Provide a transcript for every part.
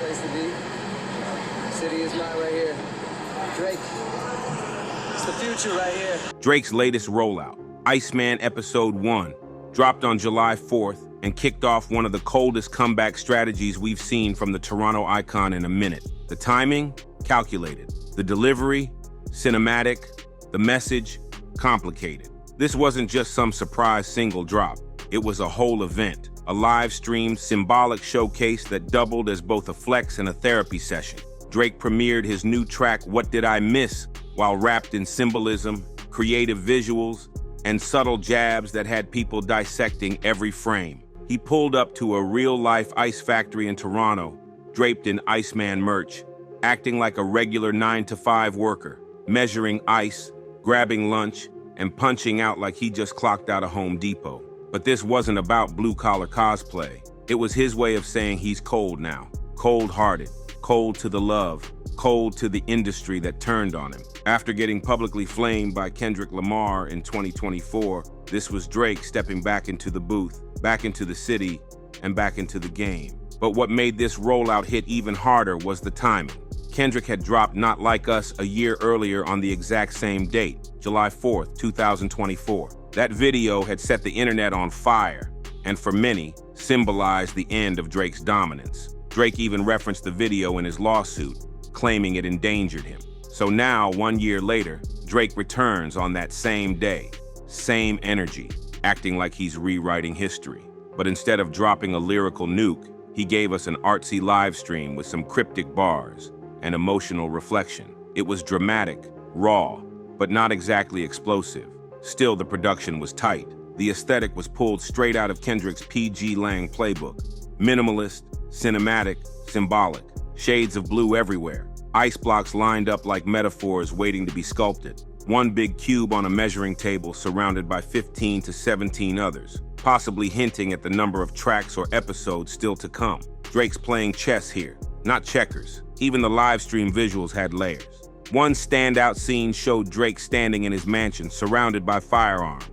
place to be. City is mine right here. Drake. It's the future right here. Drake's latest rollout, Iceman Episode 1, dropped on July 4th and kicked off one of the coldest comeback strategies we've seen from the Toronto icon in a minute. The timing? Calculated. The delivery? Cinematic. The message? Complicated. This wasn't just some surprise single drop. It was a whole event, a live-streamed symbolic showcase that doubled as both a flex and a therapy session. Drake premiered his new track, What Did I Miss?, while wrapped in symbolism, creative visuals, and subtle jabs that had people dissecting every frame. He pulled up to a real-life ice factory in Toronto, draped in Iceman merch, acting like a regular 9-to-5 worker, measuring ice, grabbing lunch, and punching out like he just clocked out of Home Depot. But this wasn't about blue-collar cosplay. It was his way of saying he's cold now, cold-hearted, cold to the love, cold to the industry that turned on him. After getting publicly flamed by Kendrick Lamar in 2024, this was Drake stepping back into the booth, back into the city, and back into the game. But what made this rollout hit even harder was the timing. Kendrick had dropped Not Like Us a year earlier on the exact same date, July 4th, 2024. That video had set the internet on fire, and for many, symbolized the end of Drake's dominance. Drake even referenced the video in his lawsuit, claiming it endangered him. So now, 1 year later, Drake returns on that same day, same energy, acting like he's rewriting history. But instead of dropping a lyrical nuke, he gave us an artsy live stream with some cryptic bars and emotional reflection. It was dramatic, raw, but not exactly explosive. Still, the production was tight. The aesthetic was pulled straight out of Kendrick's P.G. Lang playbook. Minimalist, cinematic, symbolic. Shades of blue everywhere. Ice blocks lined up like metaphors waiting to be sculpted. One big cube on a measuring table surrounded by 15 to 17 others, possibly hinting at the number of tracks or episodes still to come. Drake's playing chess here, not checkers. Even the live stream visuals had layers. One standout scene showed Drake standing in his mansion, surrounded by firearms.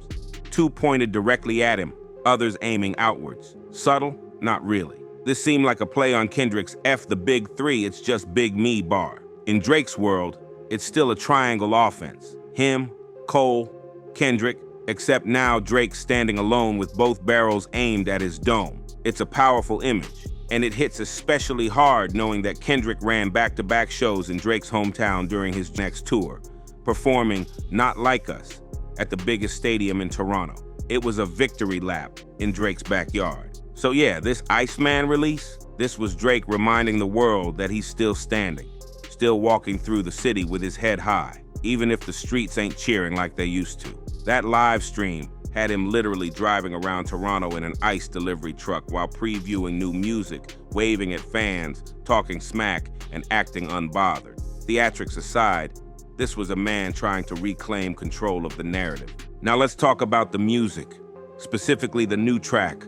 Two pointed directly at him, others aiming outwards. Subtle? Not really. This seemed like a play on Kendrick's F the Big Three, it's just Big Me bar. In Drake's world, it's still a triangle offense. Him, Cole, Kendrick, except now Drake's standing alone with both barrels aimed at his dome. It's a powerful image, and it hits especially hard knowing that Kendrick ran back-to-back shows in Drake's hometown during his next tour, performing Not Like Us at the biggest stadium in Toronto. It was a victory lap in Drake's backyard. So yeah, this Iceman release, this was Drake reminding the world that he's still standing, still walking through the city with his head high, even if the streets ain't cheering like they used to. That live stream had him literally driving around Toronto in an ice delivery truck while previewing new music, waving at fans, talking smack, and acting unbothered. Theatrics aside, this was a man trying to reclaim control of the narrative. Now let's talk about the music, specifically the new track,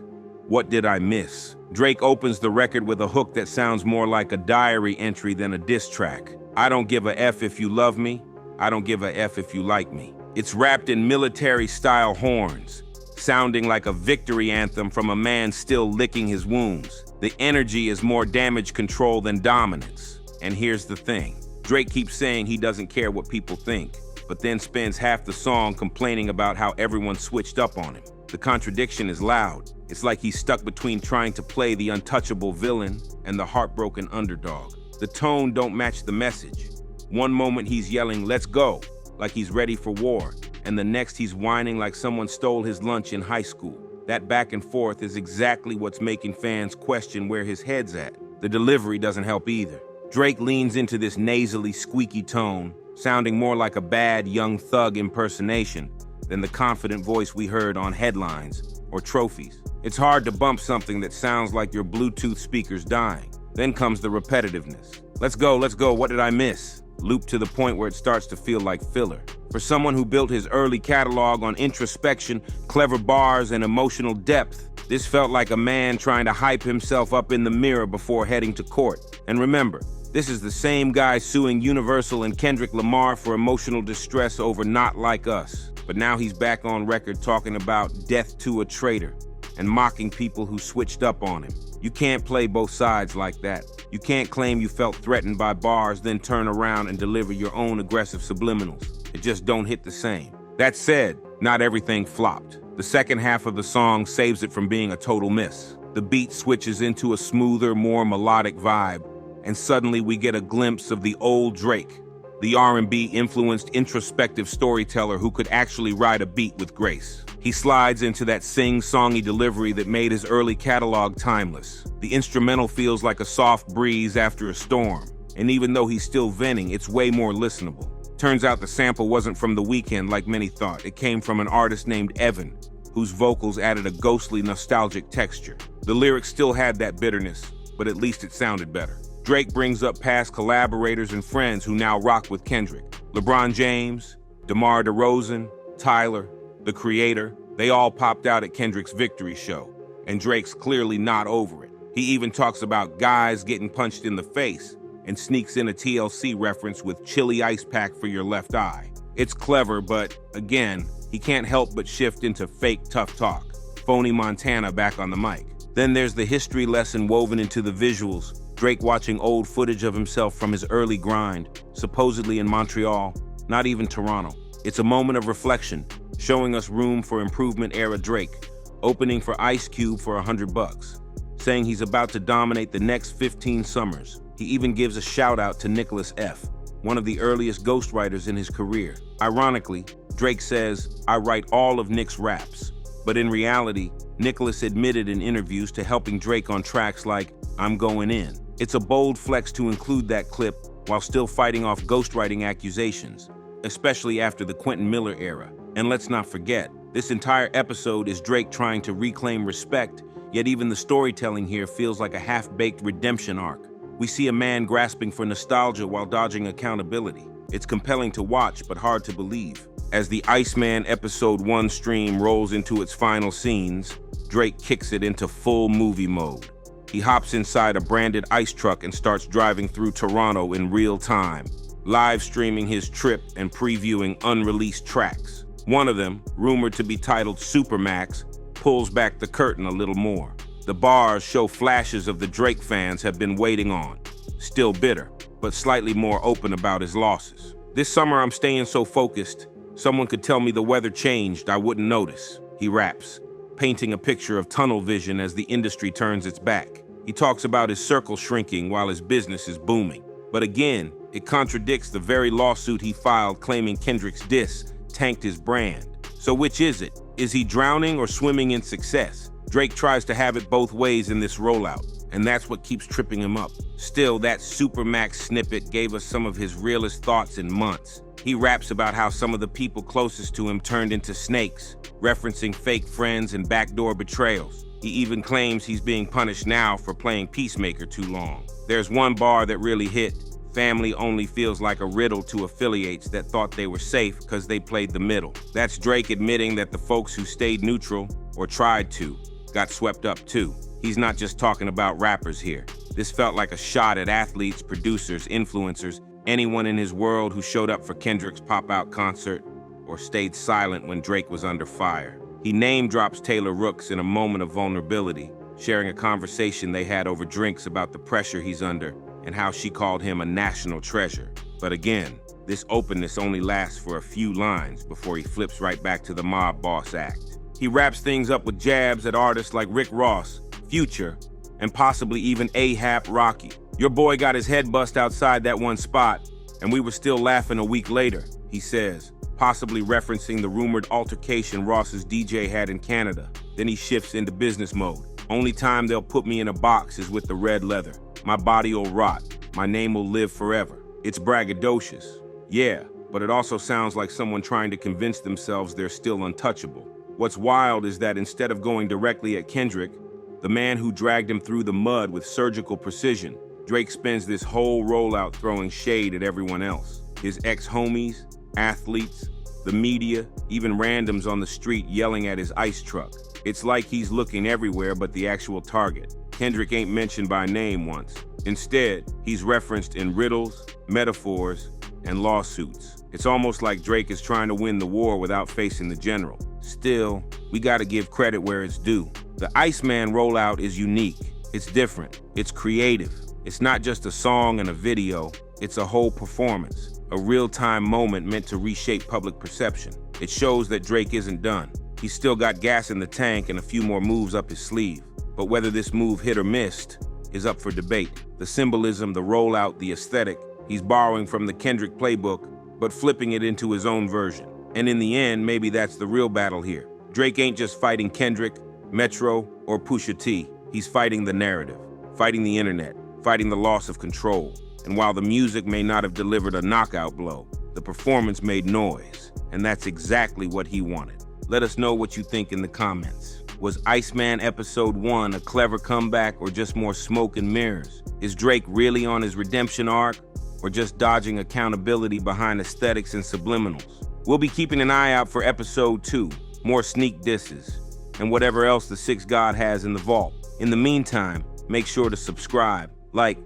What Did I Miss? Drake opens the record with a hook that sounds more like a diary entry than a diss track. I don't give a F if you love me. I don't give a F if you like me. It's wrapped in military-style horns, sounding like a victory anthem from a man still licking his wounds. The energy is more damage control than dominance. And here's the thing. Drake keeps saying he doesn't care what people think, but then spends half the song complaining about how everyone switched up on him. The contradiction is loud. It's like he's stuck between trying to play the untouchable villain and the heartbroken underdog. The tone don't match the message. One moment he's yelling, "Let's go," like he's ready for war, and the next he's whining like someone stole his lunch in high school. That back and forth is exactly what's making fans question where his head's at. The delivery doesn't help either. Drake leans into this nasally, squeaky tone, sounding more like a bad Young Thug impersonation than the confident voice we heard on headlines or trophies. It's hard to bump something that sounds like your Bluetooth speaker's dying. Then comes the repetitiveness. Let's go, what did I miss? Loop to the point where it starts to feel like filler. For someone who built his early catalog on introspection, clever bars, and emotional depth, this felt like a man trying to hype himself up in the mirror before heading to court. And remember, this is the same guy suing Universal and Kendrick Lamar for emotional distress over Not Like Us. But now he's back on record talking about death to a traitor and mocking people who switched up on him. You can't play both sides like that. You can't claim you felt threatened by bars, then turn around and deliver your own aggressive subliminals. It just don't hit the same. That said, not everything flopped. The second half of the song saves it from being a total miss. The beat switches into a smoother, more melodic vibe, and suddenly we get a glimpse of the old Drake, the R&B-influenced introspective storyteller who could actually ride a beat with grace. He slides into that sing-songy delivery that made his early catalog timeless. The instrumental feels like a soft breeze after a storm, and even though he's still venting, it's way more listenable. Turns out the sample wasn't from The Weeknd like many thought. It came from an artist named Evan, whose vocals added a ghostly, nostalgic texture. The lyrics still had that bitterness, but at least it sounded better. Drake brings up past collaborators and friends who now rock with Kendrick. LeBron James, DeMar DeRozan, Tyler, The Creator, they all popped out at Kendrick's victory show, and Drake's clearly not over it. He even talks about guys getting punched in the face and sneaks in a TLC reference with chilly ice pack for your left eye. It's clever, but again, he can't help but shift into fake tough talk. Phony Montana back on the mic. Then there's the history lesson woven into the visuals. Drake watching old footage of himself from his early grind, supposedly in Montreal, not even Toronto. It's a moment of reflection, showing us room for improvement era Drake, opening for Ice Cube for $100, saying he's about to dominate the next 15 summers. He even gives a shout out to Nicholas F., one of the earliest ghostwriters in his career. Ironically, Drake says, "I write all of Nick's raps." But in reality, Nicholas admitted in interviews to helping Drake on tracks like I'm Going In. It's a bold flex to include that clip while still fighting off ghostwriting accusations, especially after the Quentin Miller era. And let's not forget, this entire episode is Drake trying to reclaim respect, yet even the storytelling here feels like a half-baked redemption arc. We see a man grasping for nostalgia while dodging accountability. It's compelling to watch, but hard to believe. As the Iceman Episode 1 stream rolls into its final scenes, Drake kicks it into full movie mode. He hops inside a branded ice truck and starts driving through Toronto in real time, live streaming his trip and previewing unreleased tracks. One of them, rumored to be titled Supermax, pulls back the curtain a little more. The bars show flashes of the Drake fans have been waiting on. Still bitter, but slightly more open about his losses. This summer I'm staying so focused, someone could tell me the weather changed, I wouldn't notice, he raps, painting a picture of tunnel vision as the industry turns its back. He talks about his circle shrinking while his business is booming. But again, it contradicts the very lawsuit he filed claiming Kendrick's diss tanked his brand. So which is it? Is he drowning or swimming in success? Drake tries to have it both ways in this rollout, and that's what keeps tripping him up. Still, that Supermax snippet gave us some of his realest thoughts in months. He raps about how some of the people closest to him turned into snakes, referencing fake friends and backdoor betrayals. He even claims he's being punished now for playing peacemaker too long. There's one bar that really hit. Family only feels like a riddle to affiliates that thought they were safe because they played the middle. That's Drake admitting that the folks who stayed neutral, or tried to, got swept up too. He's not just talking about rappers here. This felt like a shot at athletes, producers, influencers, anyone in his world who showed up for Kendrick's pop-out concert or stayed silent when Drake was under fire. He name-drops Taylor Rooks in a moment of vulnerability, sharing a conversation they had over drinks about the pressure he's under and how she called him a national treasure. But again, this openness only lasts for a few lines before he flips right back to the mob boss act. He wraps things up with jabs at artists like Rick Ross, Future, and possibly even A$AP Rocky. Your boy got his head bust outside that one spot, and we were still laughing a week later, he says, possibly referencing the rumored altercation Ross's DJ had in Canada. Then he shifts into business mode. Only time they'll put me in a box is with the red leather. My body will rot. My name will live forever. It's braggadocious. Yeah, but it also sounds like someone trying to convince themselves they're still untouchable. What's wild is that instead of going directly at Kendrick, the man who dragged him through the mud with surgical precision, Drake spends this whole rollout throwing shade at everyone else. His ex-homies, athletes, the media, even randoms on the street yelling at his ice truck. It's like he's looking everywhere but the actual target. Kendrick ain't mentioned by name once. Instead, he's referenced in riddles, metaphors, and lawsuits. It's almost like Drake is trying to win the war without facing the general. Still, we gotta give credit where it's due. The Iceman rollout is unique. It's different. It's creative. It's not just a song and a video, it's a whole performance, a real-time moment meant to reshape public perception. It shows that Drake isn't done. He's still got gas in the tank and a few more moves up his sleeve. But whether this move hit or missed is up for debate. The symbolism, the rollout, the aesthetic, he's borrowing from the Kendrick playbook, but flipping it into his own version. And in the end, maybe that's the real battle here. Drake ain't just fighting Kendrick, Metro, or Pusha T. He's fighting the narrative, fighting the internet, fighting the loss of control. And while the music may not have delivered a knockout blow, the performance made noise. And that's exactly what he wanted. Let us know what you think in the comments. Was Iceman Episode 1 a clever comeback or just more smoke and mirrors? Is Drake really on his redemption arc or just dodging accountability behind aesthetics and subliminals? We'll be keeping an eye out for Episode 2, more sneak disses, and whatever else the Sixth God has in the vault. In the meantime, make sure to subscribe, like,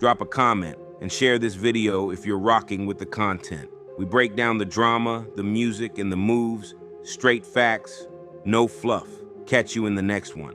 drop a comment, and share this video if you're rocking with the content. We break down the drama, the music, and the moves, straight facts, no fluff. Catch you in the next one.